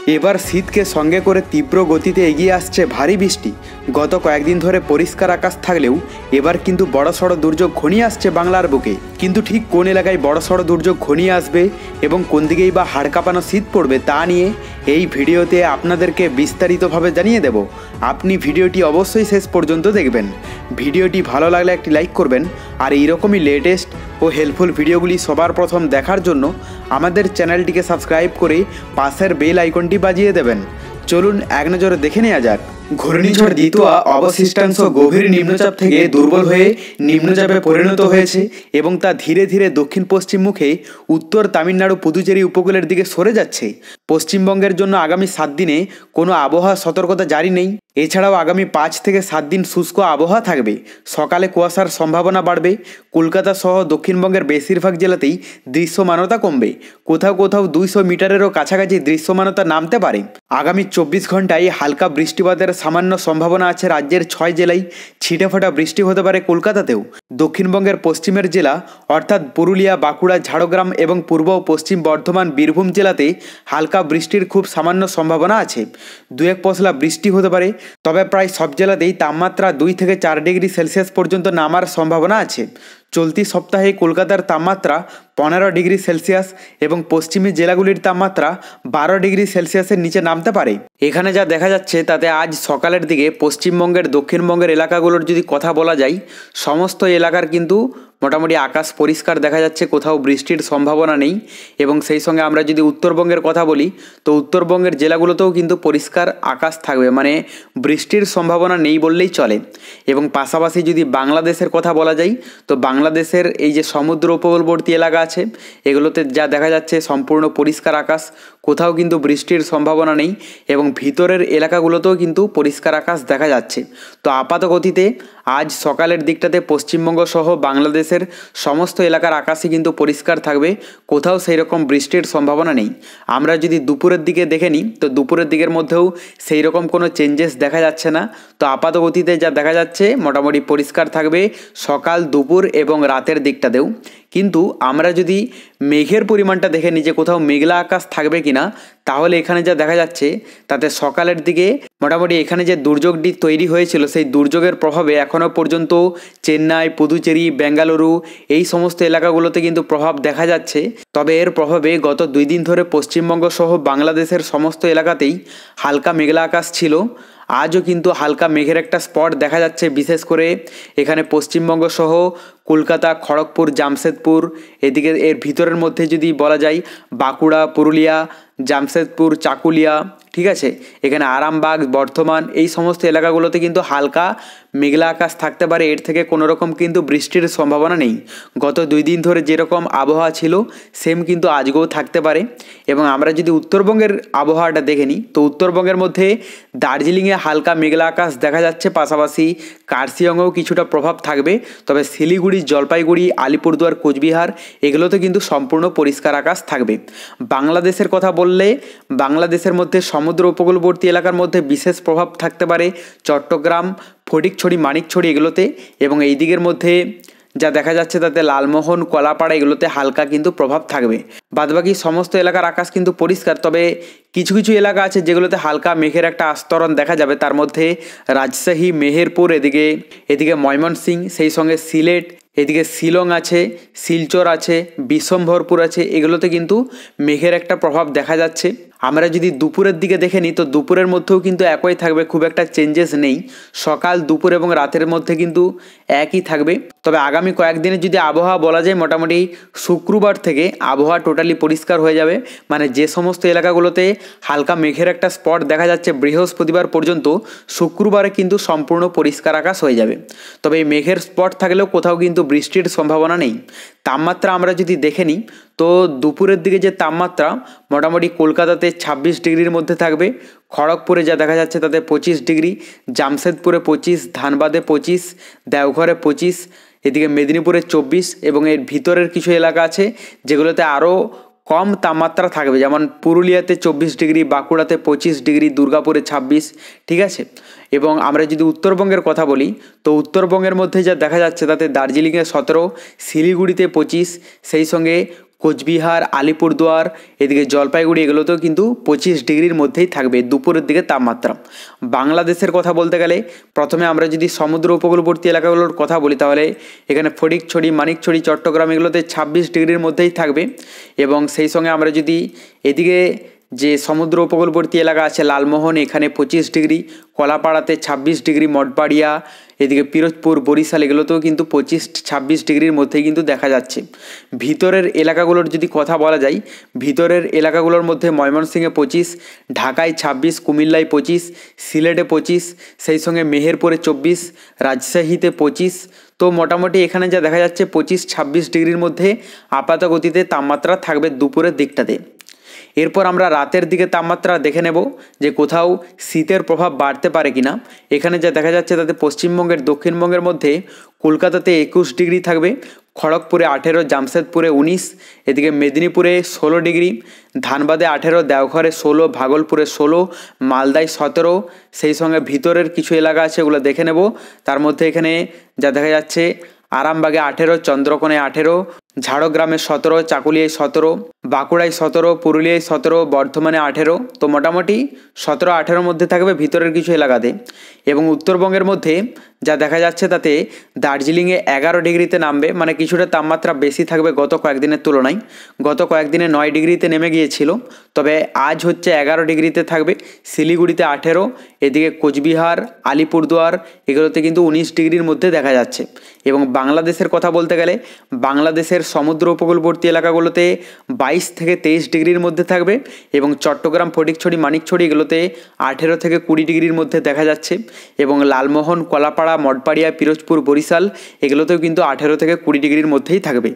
এবার শীতকে সঙ্গে করে তীব্র গতিতে এগিয়ে আসছে ভারী বৃষ্টি। গত কয়েকদিন ধরে পরিষ্কার আকাশ থাকলেও এবার কিন্তু বড়সড় দুর্যোগ ঘনিয়ে আসছে বাংলার বুকে। কিন্তু ঠিক কোন এলাকায় বড়সড় দুর্যোগ ঘনিয়ে আসবে এবং কোন দিকেই বা হাড় কাঁপানো শীত পড়বে তা নিয়ে এই ভিডিওতে আপনাদেরকে বিস্তারিতভাবে জানিয়ে দেব। আপনি ভিডিওটি অবশ্যই শেষ পর্যন্ত দেখবেন। ভিডিওটি ভালো লাগলে একটি লাইক করবেন, আর এইরকমই লেটেস্ট ও হেল্পফুল ভিডিওগুলি সবার প্রথম দেখার জন্য আমাদের চ্যানেলটিকে সাবস্ক্রাইব করে পাশের বেল আইকনটি বাজিয়ে দেবেন। চলুন এক নজরে দেখে নেওয়া যাক। ঘূর্ণিঝড় দিতোয়া অবশিষ্টাংশ গভীর নিম্নচাপ থেকে দুর্বল হয়ে নিম্নচাপে পরিণত হয়েছে এবং তা ধীরে ধীরে দক্ষিণ পশ্চিম মুখে উত্তর তামিলনাড়ু পুদুচেরি উপকূলের দিকে সরে যাচ্ছে। পশ্চিমবঙ্গের জন্য আগামী 7 দিনে কোনো আবহাওয়া সতর্কতা জারি নেই। এছাড়াও আগামী 5 থেকে 7 দিন শুষ্ক আবহাওয়া থাকবে। সকালে কুয়াশার সম্ভাবনা বাড়বে। কলকাতা সহ দক্ষিণবঙ্গের বেশিরভাগ জেলাতেই দৃশ্যমানতা কমবে। কোথাও কোথাও 200 মিটারেরও কাছাকাছি দৃশ্যমানতা নামতে পারে। আগামী 24 ঘন্টায় হালকা বৃষ্টিপাতের সামান্য সম্ভাবনা আছে রাজ্যের 6 জেলায়। ছিটেফোঁটা বৃষ্টি হতে পারে কলকাতাতেও। দক্ষিণবঙ্গের পশ্চিমের জেলা অর্থাৎ পুরুলিয়া, বাঁকুড়া, ঝাড়গ্রাম এবং পূর্ব ও পশ্চিম বর্ধমান, বীরভূম জেলাতে হালকা বৃষ্টির খুব সামান্য সম্ভাবনা আছে। 2-1 পশলা বৃষ্টি হতে পারে। তবে প্রায় সব জেলাতেই তাপমাত্রা 2 থেকে 4 ডিগ্রি সেলসিয়াস পর্যন্ত নামার সম্ভাবনা আছে। চলতি সপ্তাহে কলকাতার তাপমাত্রা 15 ডিগ্রি সেলসিয়াস এবং পশ্চিমী জেলাগুলির তাপমাত্রা 12 ডিগ্রি সেলসিয়াসের নিচে নামতে পারে। এখানে যা দেখা যাচ্ছে তাতে আজ সকালের দিকে পশ্চিমবঙ্গের দক্ষিণবঙ্গের এলাকাগুলোর যদি কথা বলা যায়, সমস্ত এলাকার কিন্তু মোটামুটি আকাশ পরিষ্কার দেখা যাচ্ছে, কোথাও বৃষ্টির সম্ভাবনা নেই। এবং সেই সঙ্গে আমরা যদি উত্তরবঙ্গের কথা বলি, তো উত্তরবঙ্গের জেলাগুলোতেও কিন্তু পরিষ্কার আকাশ থাকবে, মানে বৃষ্টির সম্ভাবনা নেই বললেই চলে। এবং পাশাপাশি যদি বাংলাদেশের কথা বলা যায়, তো বাংলাদেশের এই যে সমুদ্র উপকূলবর্তী এলাকা আছে, এগুলোতে যা দেখা যাচ্ছে সম্পূর্ণ পরিষ্কার আকাশ, কোথাও কিন্তু বৃষ্টির সম্ভাবনা নেই। এবং ভিতরের এলাকাগুলোতেও কিন্তু পরিষ্কার আকাশ দেখা যাচ্ছে। তো আপাত গতিতে আজ সকালের দিকটাতে পশ্চিমবঙ্গ সহ বাংলাদেশের সমস্ত এলাকার আকাশই কিন্তু পরিষ্কার থাকবে, কোথাও সেই রকম বৃষ্টির সম্ভাবনা নেই। আমরা যদি দুপুরের দিকে দেখে নিই, তো দুপুরের দিকের মধ্যেও সেই রকম কোনো চেঞ্জেস দেখা যাচ্ছে না। তো আপাত গতিতে যা দেখা যাচ্ছে মোটামুটি পরিষ্কার থাকবে সকাল, দুপুর এবং রাতের দিকটাতেও। কিন্তু আমরা যদি মেঘের পরিমাণটা দেখে নিই যে কোথাও মেঘলা আকাশ থাকবে কিনা, তাহলে এখানে যা দেখা যাচ্ছে তাতে সকালের দিকে মোটামুটি এখানে যে দুর্যোগটি তৈরি হয়েছিল সেই দুর্যোগের প্রভাবে এখনও পর্যন্ত চেন্নাই, পুদুচেরি, বেঙ্গালুরু এই সমস্ত এলাকাগুলোতে কিন্তু প্রভাব দেখা যাচ্ছে। তবে এর প্রভাবে গত 2 দিন ধরে পশ্চিমবঙ্গ সহ বাংলাদেশের সমস্ত এলাকাতেই হালকা মেঘলা আকাশ ছিল। আজও কিন্তু হালকা মেঘের একটা স্পট দেখা যাচ্ছে, বিশেষ করে এখানে পশ্চিমবঙ্গ সহ কলকাতা, খড়গপুর, জামশেদপুর, এদিকে এর ভিতরের মধ্যে যদি বলা যায় বাঁকুড়া, পুরুলিয়া, জামশেদপুর, চাকুলিয়া, ঠিক আছে, এখানে আরামবাগ, বর্ধমান এই সমস্ত এলাকাগুলোতে কিন্তু হালকা মেঘলা আকাশ থাকতে পারে। এর থেকে কোনো রকম কিন্তু বৃষ্টির সম্ভাবনা নেই। গত 2 দিন ধরে যেরকম আবহাওয়া ছিল সেম কিন্তু আজকেও থাকতে পারে। এবং আমরা যদি উত্তরবঙ্গের আবহাওয়াটা দেখে নিই, তো উত্তরবঙ্গের মধ্যে দার্জিলিংয়ে হালকা মেঘলা আকাশ দেখা যাচ্ছে, পাশাপাশি কার্শিয়ংয়েও কিছুটা প্রভাব থাকবে। তবে শিলিগুড়ি, জলপাইগুড়ি, আলিপুরদুয়ার, কোচবিহার এগুলোতে কিন্তু সম্পূর্ণ পরিষ্কার আকাশ থাকবে। বাংলাদেশের কথা বললে বাংলাদেশের মধ্যে সমুদ্র উপকূলবর্তী এলাকার মধ্যে বিশেষ প্রভাব থাকতে পারে চট্টগ্রাম, ফটিকছড়ি, মানিকছড়ি এগুলোতে। এবং এই দিকের মধ্যে যা দেখা যাচ্ছে তাতে লালমোহন, কলাপাড়া এগুলোতে হালকা কিন্তু প্রভাব থাকবে। বাদবাকি সমস্ত এলাকার আকাশ কিন্তু পরিষ্কার। তবে কিছু কিছু এলাকা আছে যেগুলোতে হালকা মেঘের একটা আস্তরণ দেখা যাবে। তার মধ্যে রাজশাহী, মেহেরপুর, এদিকে ময়মনসিংহ, সেই সঙ্গে সিলেট, এদিকে শিলং আছে, শিলচর আছে, বিশ্বম্ভরপুর আছে, এগুলোতে কিন্তু মেঘের একটা প্রভাব দেখা যাচ্ছে। আমরা যদি দুপুরের দিকে দেখে নিই, তো দুপুরের মধ্যেও কিন্তু একই থাকবে, খুব একটা চেঞ্জেস নেই। সকাল, দুপুর এবং রাতের মধ্যে কিন্তু একই থাকবে। তবে আগামী কয়েকদিনে যদি আবহাওয়া বলা যায়, মোটামুটি শুক্রবার থেকে আবহাওয়া টোটালি পরিষ্কার হয়ে যাবে। মানে যে সমস্ত এলাকাগুলোতে হালকা মেঘের একটা স্পট দেখা যাচ্ছে বৃহস্পতিবার পর্যন্ত, শুক্রবারে কিন্তু সম্পূর্ণ পরিষ্কার আকাশ হয়ে যাবে। তবে এই মেঘের স্পট থাকলেও কোথাও কিন্তু বৃষ্টির সম্ভাবনা নেই। তাপমাত্রা আমরা যদি দেখে নিই, তো দুপুরের দিকে যে তাপমাত্রা মোটামুটি কলকাতাতে 26 ডিগ্রির মধ্যে থাকবে, খড়গপুরে যা দেখা যাচ্ছে তাতে 25 ডিগ্রি, জামশেদপুরে 25, ধানবাদে 25, দেওঘরে 25, এদিকে মেদিনীপুরে 24 এবং এর ভিতরের কিছু এলাকা আছে যেগুলোতে আরও কম তাপমাত্রা থাকবে, যেমন পুরুলিয়াতে 24 ডিগ্রি, বাঁকুড়াতে 25 ডিগ্রি, দুর্গাপুরে 26, ঠিক আছে। এবং আমরা যদি উত্তরবঙ্গের কথা বলি, তো উত্তরবঙ্গের মধ্যে যা দেখা যাচ্ছে তাতে দার্জিলিংয়ে 17, শিলিগুড়িতে 25, সেই সঙ্গে কোচবিহার, আলিপুরদুয়ার, এদিকে জলপাইগুড়ি এগুলোতেও কিন্তু 25 ডিগ্রির মধ্যেই থাকবে দুপুরের দিকে তাপমাত্রা। বাংলাদেশের কথা বলতে গেলে প্রথমে আমরা যদি সমুদ্র উপকূলবর্তী এলাকাগুলোর কথা বলি তাহলে এখানে ফটিকছড়ি, মানিকছড়ি, চট্টগ্রাম এগুলোতে 26 ডিগ্রির মধ্যেই থাকবে। এবং সেই সঙ্গে আমরা যদি এদিকে যে সমুদ্র উপকূলবর্তী এলাকা আছে লালমোহন, এখানে 25 ডিগ্রি, কলাপাড়াতে 26 ডিগ্রি, মঠবাড়িয়া, এদিকে পিরোজপুর, বরিশাল এগুলোতেও কিন্তু 25-26 ডিগ্রির মধ্যেই কিন্তু দেখা যাচ্ছে। ভিতরের এলাকাগুলোর যদি কথা বলা যায়, ভিতরের এলাকাগুলোর মধ্যে ময়মনসিংহে 25, ঢাকায় 26, কুমিল্লায় 25, সিলেটে 25, সেই সঙ্গে মেহেরপুরে 24, রাজশাহীতে 25। তো মোটামুটি এখানে যা দেখা যাচ্ছে 25-26 ডিগ্রির মধ্যে আপাত গতিতে তাপমাত্রা থাকবে দুপুরের দিকটাতে। এরপর আমরা রাতের দিকে তাপমাত্রা দেখে নেব যে কোথাও শীতের প্রভাব বাড়তে পারে কিনা। এখানে যা দেখা যাচ্ছে তাতে পশ্চিমবঙ্গের, দক্ষিণবঙ্গের মধ্যে কলকাতাতে 21 ডিগ্রি থাকবে, খড়গপুরে 18, জামশেদপুরে 19, এদিকে মেদিনীপুরে 16 ডিগ্রি, ধানবাদে 18, দেওঘরে 16, ভাগলপুরে 16, মালদায় 17। সেই সঙ্গে ভিতরের কিছু এলাকা আছে ওগুলো দেখে নেব। তার মধ্যে এখানে যা দেখা যাচ্ছে আরামবাগে 18, চন্দ্রকোনায় 18, ঝাড়গ্রামে 17, চাকুলিয়ায় 17, বাঁকুড়ায় 17, পুরুলিয়ায় 17, বর্ধমানে 18। তো মোটামুটি 17-18 মধ্যে থাকবে ভিতরের কিছু এলাকাতে। এবং উত্তরবঙ্গের মধ্যে যা দেখা যাচ্ছে তাতে দার্জিলিংয়ে 11 ডিগ্রিতে নামবে, মানে কিছুটা তাপমাত্রা বেশি থাকবে গত কয়েকদিনের তুলনায়। গত কয়েকদিনে 9 ডিগ্রিতে নেমে গিয়েছিল, তবে আজ হচ্ছে 11 ডিগ্রিতে থাকবে। শিলিগুড়িতে 18, এদিকে কোচবিহার, আলিপুরদুয়ার এগুলোতে কিন্তু 19 ডিগ্রির মধ্যে দেখা যাচ্ছে। এবং বাংলাদেশের কথা বলতে গেলে বাংলাদেশের সমুদ্র উপকূলবর্তী এলাকাগুলোতে 22 থেকে 23 ডিগ্রির মধ্যে থাকবে। এবং চট্টগ্রাম, ফটিকছড়ি, মানিকছড়ি এগুলোতে 18 থেকে 20 ডিগ্রির মধ্যে দেখা যাচ্ছে। এবং লালমোহন, কলাপাড়া, মঠবাড়িয়া, পিরোজপুর, বরিশাল এগুলোতেও কিন্তু 18 থেকে 20 ডিগ্রির মধ্যেই থাকবে।